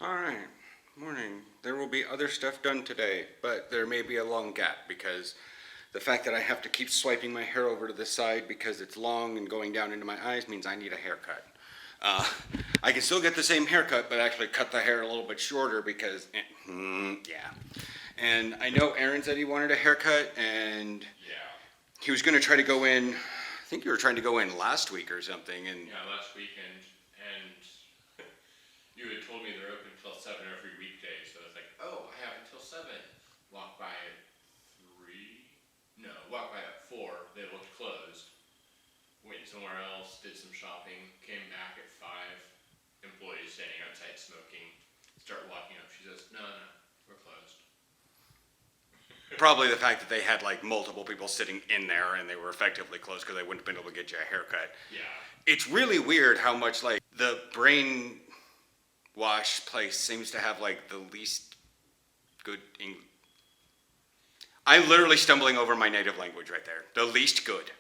Alright, morning. There will be other stuff done today, but there may be a long gap because the fact that I have to keep swiping my hair over to the side because it's long and going down into my eyes means I need a haircut. I can still get the same haircut, but actually cut the hair a little bit shorter because, yeah. And I know Aaron said he wanted a haircut, and he was going to try to go in, I think you were trying to go in last week or something. And yeah, last weekend, and you had told me they're open until 7 every weekday, so I was like, oh, I have until 7. Walk by at 3? No, walk by at 4. They looked closed. Went somewhere else, did some shopping, came back at 5. Employees standing outside smoking. Start walking up. She says, no, we're closed. Probably the fact that they had like multiple people sitting in there and they were effectively closed because they wouldn't have been able to get you a haircut. Yeah. It's really weird how much like the brain wash place seems to have like the least good English. I'm literally stumbling over my native language right there. The least good.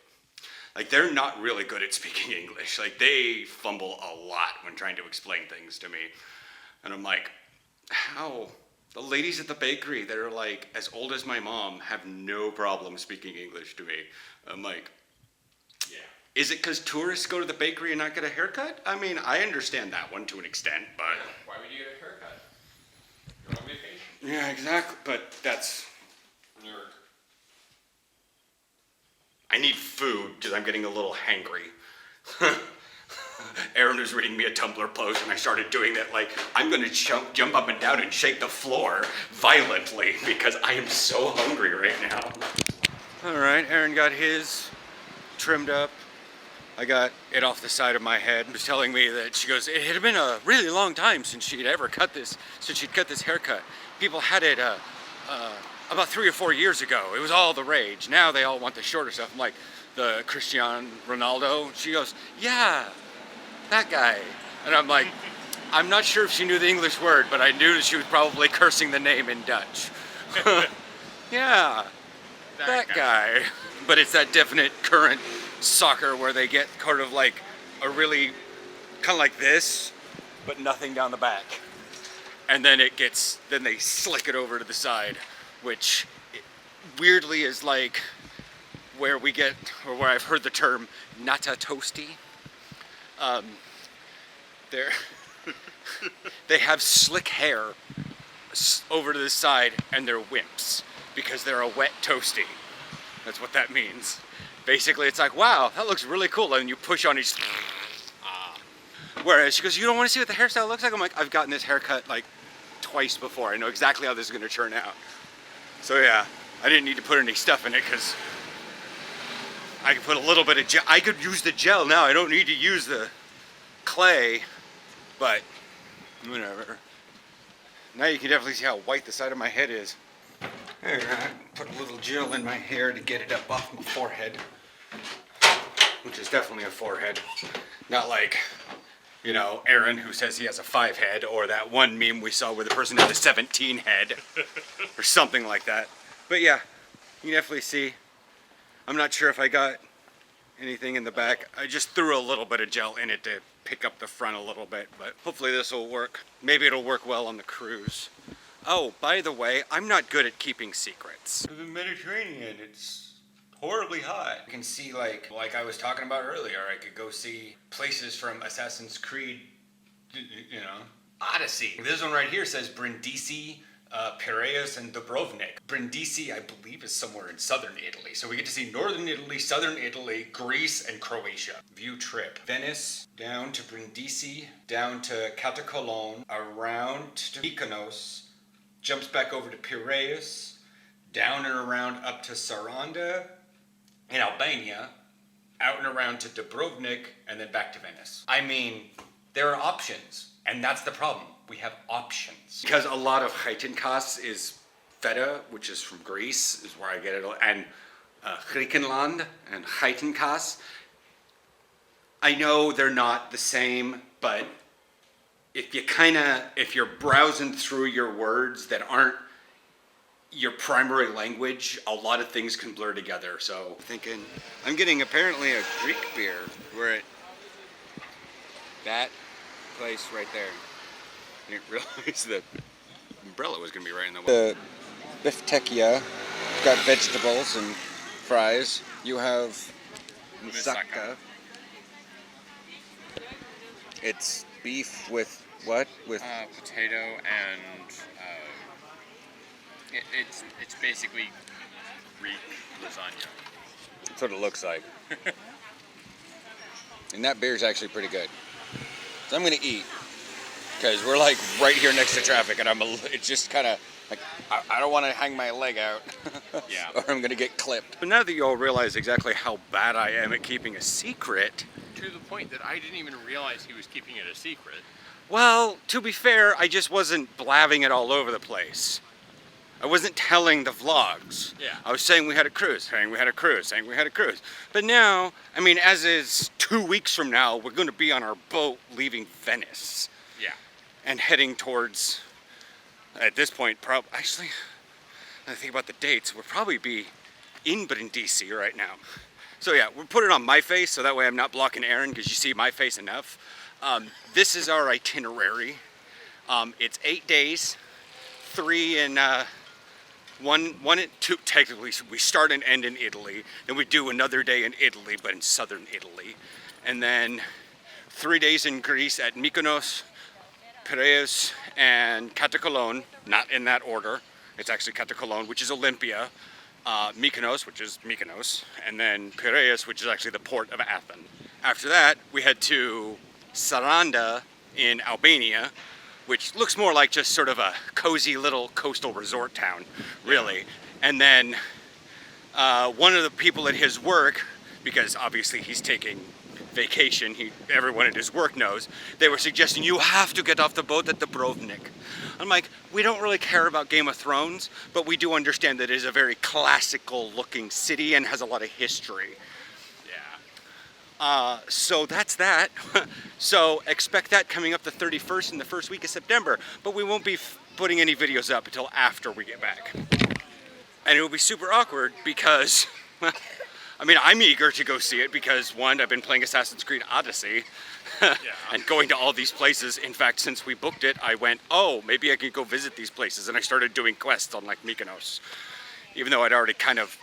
Like, they're not really good at speaking English. Like, they fumble a lot when trying to explain things to me. And I'm like, how? The ladies at the bakery that are like as old as my mom have no problem speaking English to me. I'm like, yeah. Is it because tourists go to the bakery and not get a haircut? I mean, I understand that one to an extent, but... Why would you get a haircut? You're on vacation. Yeah, exactly. But that's... Nerd. I need food because I'm getting a little hangry. Aaron was reading me a Tumblr post and I started doing that like, I'm going to jump up and down and shake the floor violently because I am so hungry right now. All right, Aaron got his trimmed up. I got it off the side of my head. She was telling me that she goes, it had been a really long time since she'd ever cut this, since she'd cut this haircut. People had it about 3 or 4 years ago. It was all the rage. Now they all want the shorter stuff. I'm like, the Cristiano Ronaldo? She goes, yeah, that guy. And I'm like, I'm not sure if she knew the English word, but I knew that she was probably cursing the name in Dutch. Yeah, that guy. But it's that definite current soccer where they get kind of like a really, kind of like this, but nothing down the back. And then then they slick it over to the side, which weirdly is like where we get, or where I've heard the term nata toasty. They have slick hair over to the side and they're wimps because they're a wet toasty. That's what that means. Basically, it's like, wow, that looks really cool. And you push on each. Whereas she goes, you don't want to see what the hairstyle looks like? I'm like, I've gotten this haircut like twice before. I know exactly how this is going to turn out. So yeah, I didn't need to put any stuff in it because I could put a little bit of gel. I could use the gel now. I don't need to use the clay, but whatever. Now you can definitely see how white the side of my head is. There, I put a little gel in my hair to get it up off my forehead, which is definitely a forehead. Not like, you know, Aaron who says he has a 5 head, or that one meme we saw where the person had a 17 head, or something like that. But yeah, you can definitely see. I'm not sure if I got anything in the back. I just threw a little bit of gel in it to pick up the front a little bit, but hopefully this will work. Maybe it'll work well on the cruise. Oh, by the way, I'm not good at keeping secrets. The Mediterranean, it's horribly hot. You can see like I was talking about earlier, I could go see places from Assassin's Creed, you know, Odyssey. This one right here says Brindisi, Piraeus, and Dubrovnik. Brindisi, I believe, is somewhere in southern Italy. So we get to see northern Italy, southern Italy, Greece, and Croatia. View trip. Venice, down to Brindisi, down to Catacolone, around to Mykonos, jumps back over to Piraeus, down and around up to Saranda in Albania, out and around to Dubrovnik, and then back to Venice. I mean, there are options, and that's the problem. We have options. Because a lot of Heitinkas is feta, which is from Greece, is where I get it, and Griechenland and Heitinkas. I know they're not the same, but if you're browsing through your words that aren't your primary language, a lot of things can blur together. So thinking, I'm getting apparently a Greek beer. We're at that place right there. I didn't realize the umbrella was going to be right in the way. The biftekia, got vegetables and fries. You have moussaka. It's beef with what? With potato and it's basically Greek lasagna. That's what it looks like. And that beer's actually pretty good. So I'm gonna eat because we're like right here next to traffic, and it's just kind of like I don't want to hang my leg out, Yeah. or I'm gonna get clipped. But now that you all realize exactly how bad I am at keeping a secret, To the point that I didn't even realize he was keeping it a secret. well, to be fair, I just wasn't blabbing it all over the place. I wasn't telling the vlogs. Yeah. I was saying we had a cruise, saying we had a cruise, saying we had a cruise. But now, I mean, as is 2 weeks from now, we're going to be on our boat leaving Venice. Yeah. And heading towards, at this point, actually, I think about the dates, we'll probably be in Brindisi right now. So yeah, we'll put it on my face so that way I'm not blocking Aaron because you see my face enough. This is our itinerary. It's 8 days, 3 in, one and two, technically, we start and end in Italy. Then we do another day in Italy, but in southern Italy. And then 3 days in Greece at Mykonos, Piraeus, and Katakolon, not in that order. It's actually Katakolon, which is Olympia, Mykonos, which is Mykonos, and then Piraeus, which is actually the port of Athens. After that, we head to Saranda in Albania, which looks more like just sort of a cozy little coastal resort town, really. And then one of the people at his work, because obviously he's taking vacation, everyone at his work knows, they were suggesting you have to get off the boat at Dubrovnik. I'm like, we don't really care about Game of Thrones, but we do understand that it is a very classical looking city and has a lot of history. So that's that. So expect that coming up the 31st in the first week of September, but we won't be putting any videos up until after we get back. And it will be super awkward because, I mean, I'm eager to go see it because one, I've been playing Assassin's Creed Odyssey and going to all these places. In fact, since we booked it, I went, oh, maybe I could go visit these places. And I started doing quests on like Mykonos, even though I'd already kind of,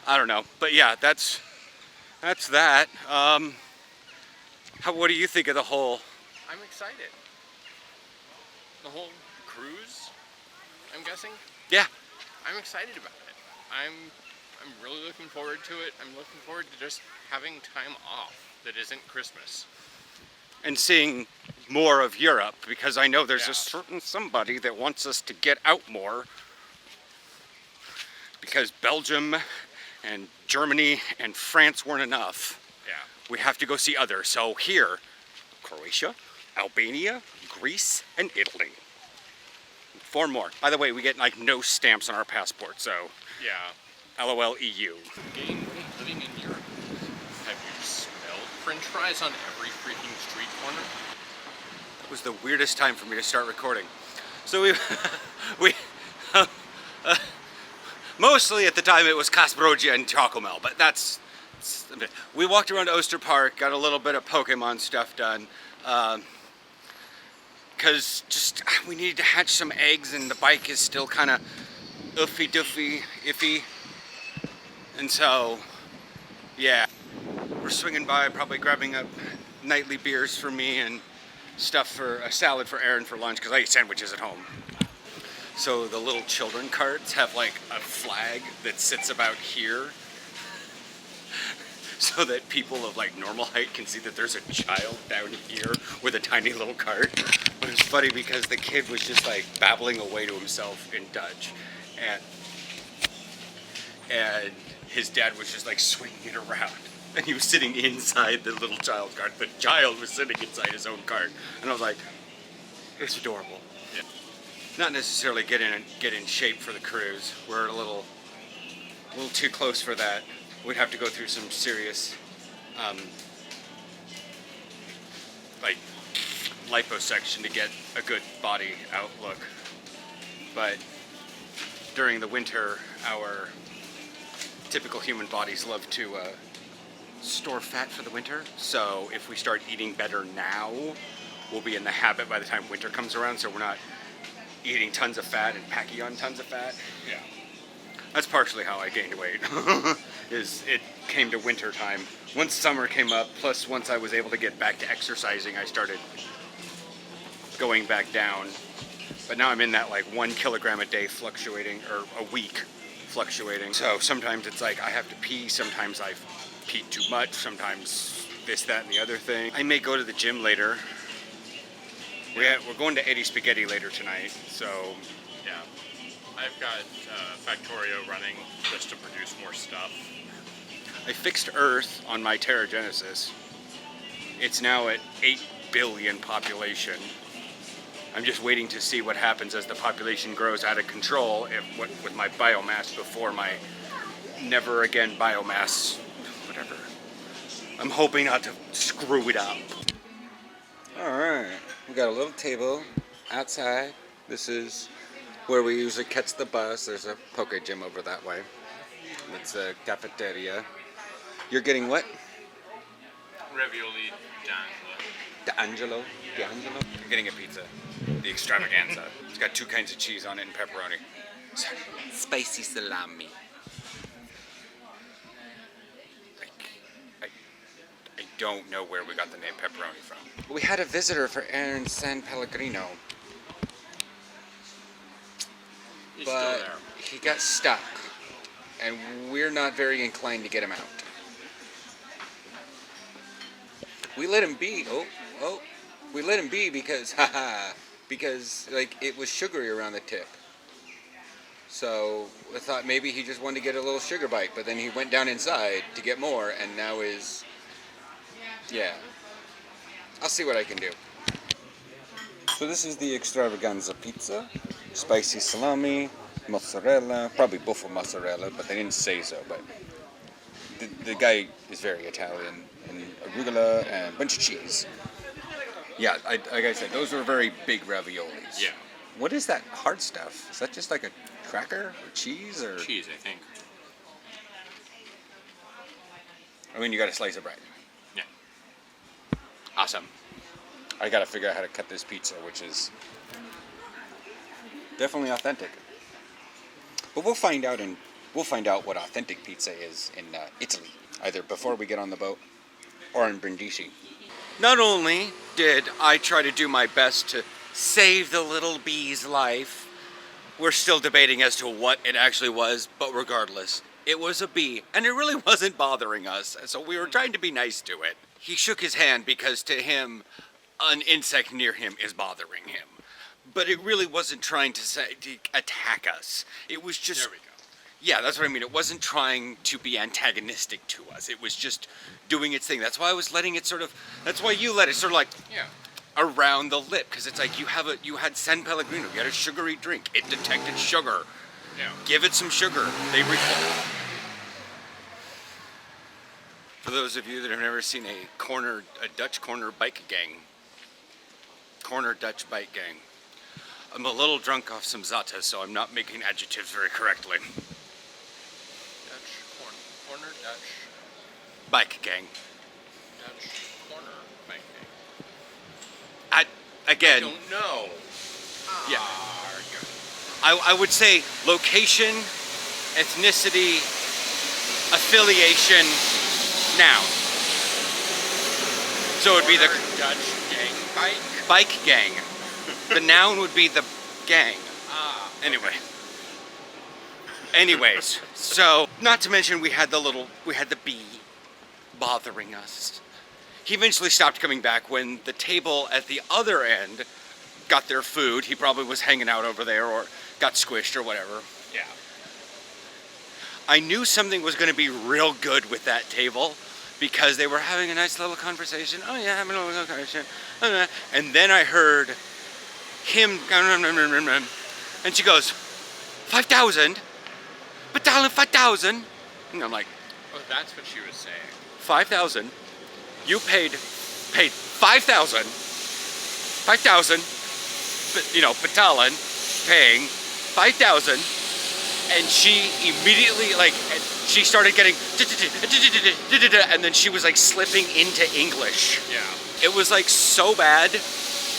I don't know, but yeah, that's that. What do you think of the whole? I'm excited. The whole cruise, I'm guessing? Yeah. I'm excited about it. I'm really looking forward to it. I'm looking forward to just having time off that isn't Christmas. And seeing more of Europe, because I know there's a certain somebody that wants us to get out more. Because Belgium and Germany and France weren't enough. Yeah. We have to go see others. So here, Croatia, Albania, Greece, and Italy. 4 more. By the way, we get like no stamps on our passport, so Yeah. LOL EU. Gain weight living in Europe. Have you smelled French fries on every freaking street corner? It was the weirdest time for me to start recording. So we mostly at the time it was Kasbrogia and Chocomel, but we walked around Oster Park, got a little bit of Pokemon stuff done, because we needed to hatch some eggs and the bike is still kind of iffy, and so, yeah, we're swinging by, probably grabbing up nightly beers for me and stuff for a salad for Aaron for lunch, because I eat sandwiches at home. So the little children carts have like a flag that sits about here so that people of like normal height can see that there's a child down here with a tiny little cart. But it's funny because the kid was just like babbling away to himself in Dutch, and his dad was just like swinging it around. And he was sitting inside the little child cart. The child was sitting inside his own cart. And I was like, it's adorable. Yeah. Not necessarily get in shape for the cruise. We're a little too close for that. We'd have to go through some serious, like liposuction to get a good body outlook. But during the winter, our typical human bodies love to store fat for the winter. So if we start eating better now, we'll be in the habit by the time winter comes around, so we're not eating tons of fat and packing on tons of fat. Yeah. That's partially how I gained weight. Is it came to winter time. Once summer came up, plus once I was able to get back to exercising, I started going back down. But now I'm in that like 1 kilogram a day fluctuating, or a week fluctuating. So sometimes it's like I have to pee, sometimes I've peed too much, sometimes this, that, and the other thing. I may go to the gym later. We're going to Eddie Spaghetti later tonight, so... Yeah. I've got Factorio running just to produce more stuff. I fixed Earth on my Terragenesis. It's now at 8 billion population. I'm just waiting to see what happens as the population grows out of control with my biomass before my never again biomass, whatever. I'm hoping not to screw it up. Alright, we got a little table outside. This is where we usually catch the bus. There's a poke gym over that way. It's a cafeteria. You're getting what? Ravioli D'Angelo? I'm getting a pizza. The extravaganza. It's got 2 kinds of cheese on it and pepperoni. Spicy salami. I don't know where we got the name pepperoni from. We had a visitor for Aaron San Pellegrino. He's still But there. he got stuck. And we're not very inclined to get him out. We let him be. We let him be because, because like it was sugary around the tip. So I thought maybe he just wanted to get a little sugar bite, but then he went down inside to get more, and now is, yeah. I'll see what I can do. So this is the extravaganza pizza, spicy salami, mozzarella, probably buffalo mozzarella, but they didn't say so. But the guy is very Italian, and arugula and a bunch of cheese. Yeah, like I said, those were very big raviolis. Yeah. What is that hard stuff? Is that just like a cracker or cheese or? Cheese, I think. I mean, you got a slice of bread. Yeah. Awesome. I got to figure out how to cut this pizza, which is definitely authentic. But we'll find out what authentic pizza is in Italy, either before we get on the boat or in Brindisi. Not only did I try to do my best to save the little bee's life, we're still debating as to what it actually was, but regardless, it was a bee, and it really wasn't bothering us, so we were trying to be nice to it. He shook his hand because to him, an insect near him is bothering him. But it really wasn't trying to attack us. It was just... There we go. Yeah, that's what I mean. It wasn't trying to be antagonistic to us. It was just doing its thing. That's why I was letting it sort of... That's why you let it sort of like... Yeah. Around the lip, because it's like you had San Pellegrino, you had a sugary drink. It detected sugar. Yeah. Give it some sugar. For those of you that have never seen a Dutch corner bike gang. Corner Dutch bike gang. I'm a little drunk off some Zata, so I'm not making adjectives very correctly. Corner Dutch. Bike gang. Dutch corner bike gang. Again, I don't know. Yeah. I would say location, ethnicity, affiliation, noun. So it would be the Dutch gang bike. bike gang. The noun would be the gang. Anyways, so not to mention we had the bee bothering us. He eventually stopped coming back when the table at the other end got their food. He probably was hanging out over there or got squished or whatever. Yeah. I knew something was going to be real good with that table because they were having a nice little conversation. Oh yeah, having a little conversation. And then I heard him, and she goes, 5,000? Battalion 5,000? And I'm like, Oh, that's what she was saying. 5,000? You paid 5,000, Battalion paying 5,000, and she immediately, she started getting, and then she was, slipping into English. Yeah. It was, so bad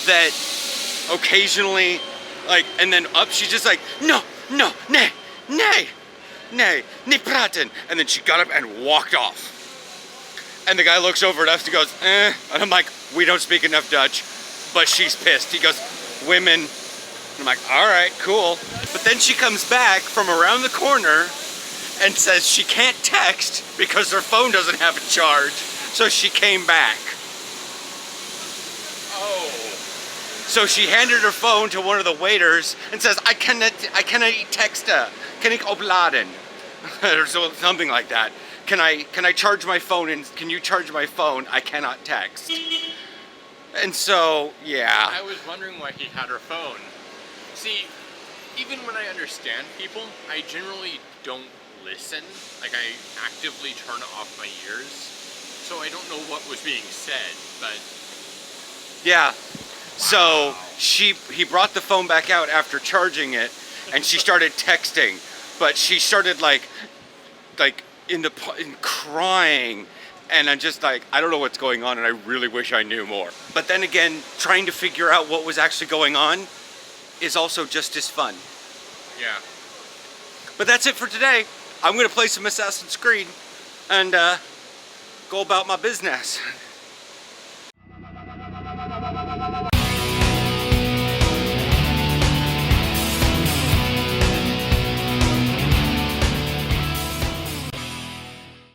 that occasionally, like, and then up, she's just like, no, nay, ni praten. And then she got up and walked off. And the guy looks over at us and goes, And I'm like, we don't speak enough Dutch, but she's pissed. He goes, women. And I'm like, all right, cool. But then she comes back from around the corner and says she can't text because her phone doesn't have a charge. So she came back. Oh. So she handed her phone to one of the waiters and says, I cannot text. Can ik opladen? Or something like that. Can I charge my phone, and can you charge my phone? I cannot text. And so, yeah. I was wondering why he had her phone. See, even when I understand people, I generally don't listen. Like, I actively turn off my ears. So I don't know what was being said, but... Yeah. So he brought the phone back out after charging it, and she started texting. But she started like in crying, and I'm just like, I don't know what's going on, and I really wish I knew more. But then again, trying to figure out what was actually going on is also just as fun. Yeah. But that's it for today. I'm gonna play some Assassin's Creed and go about my business.